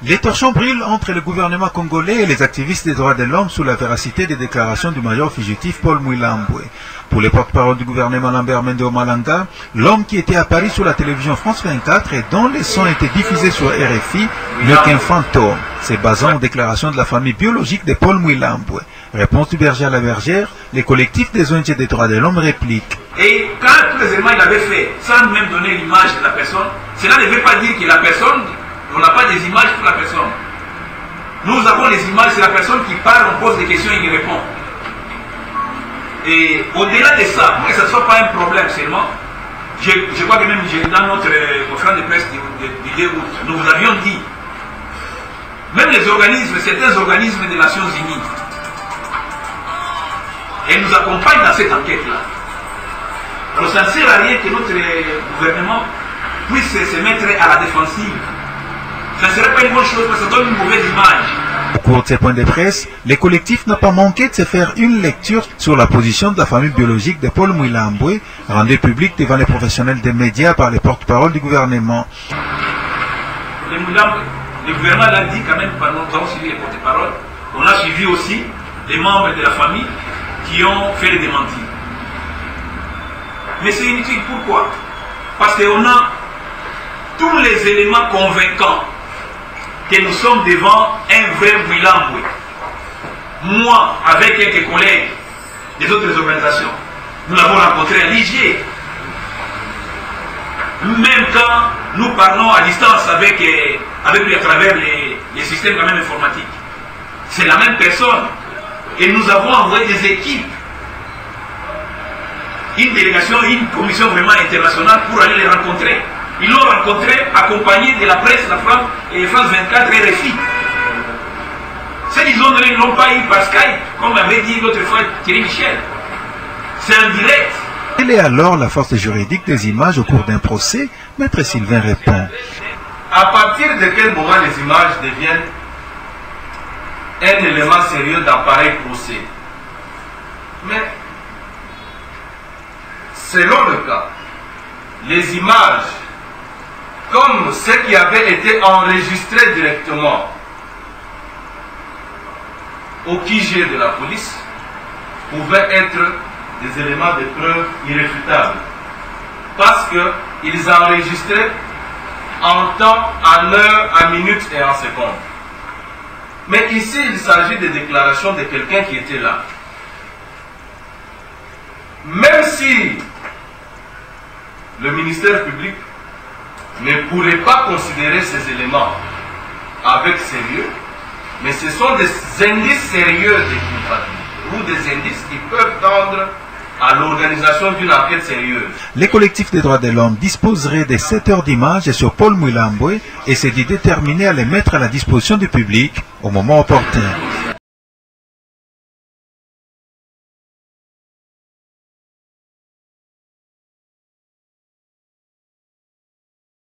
Les torchons brûlent entre le gouvernement congolais et les activistes des droits de l'homme sous la véracité des déclarations du major fugitif Paul Mouilambwe. Pour le porte-parole du gouvernement Lambert Mende Omalanga, l'homme qui était à Paris sur la télévision France 24 et dont les sons étaient diffusés sur RFI n'est qu'un fantôme, se basant aux déclarations de la famille biologique de Paul Mouilambwe. Réponse du berger à la bergère, les collectifs des ONG des droits de l'homme répliquent. Et quand tous les éléments il avait fait, sans même donner l'image de la personne, cela ne veut pas dire que la personne, on n'a pas des images pour la personne. Nous avons les images, c'est la personne qui parle, on pose des questions et il répond. Et au-delà de ça, pour que ce ne soit pas un problème seulement, je crois que même dans notre conférence de presse du 2 août, nous vous avions dit, même les organismes, certains organismes des Nations Unies, et nous accompagnent dans cette enquête-là. Alors ça ne sert à rien que notre gouvernement puisse se mettre à la défensive. Ça ne serait pas une bonne chose parce que ça donne une mauvaise image. Au cours de ces points de presse, les collectifs n'ont pas manqué de se faire une lecture sur la position de la famille biologique de Paul Mouilambwe, rendue publique devant les professionnels des médias par les porte-parole du gouvernement. Le gouvernement l'a dit quand même, nous avons suivi les porte-paroles. On a suivi aussi les membres de la famille qui ont fait les démentis. Mais c'est inutile, pourquoi? Parce qu'on a tous les éléments convaincants que nous sommes devant un vrai Mouilambwe. Moi, avec quelques collègues des autres organisations, nous l'avons rencontré à Ligier. Même quand nous parlons à distance avec lui à travers les systèmes quand même informatiques, c'est la même personne. Et nous avons envoyé des équipes, une délégation, une commission vraiment internationale pour aller les rencontrer. Ils l'ont rencontré accompagné de la presse, la France et France 24 et RFI. Ceux qui ne l'ont pas eu par Skype, comme avait dit l'autre fois Thierry Michel. C'est en direct. Quelle est alors la force juridique des images au cours d'un procès? Maître Sylvain répond. À partir de quel moment les images deviennent un élément sérieux dans pareil procès? Mais, selon le cas, les images, comme ceux qui avaient été enregistrés directement au QG de la police, pouvaient être des éléments de preuve irréfutables. Parce qu'ils enregistraient en temps, en heure, en minutes et en secondes. Mais ici, il s'agit de déclarations de quelqu'un qui était là. Même si le ministère public ne pourrait pas considérer ces éléments avec sérieux, mais ce sont des indices sérieux de culpabilité ou des indices qui peuvent tendre à l'organisation d'une enquête sérieuse. Les collectifs des droits de l'homme disposeraient de 7 heures d'images sur Paul Mouilambwe et s'est dit déterminé à les mettre à la disposition du public au moment opportun.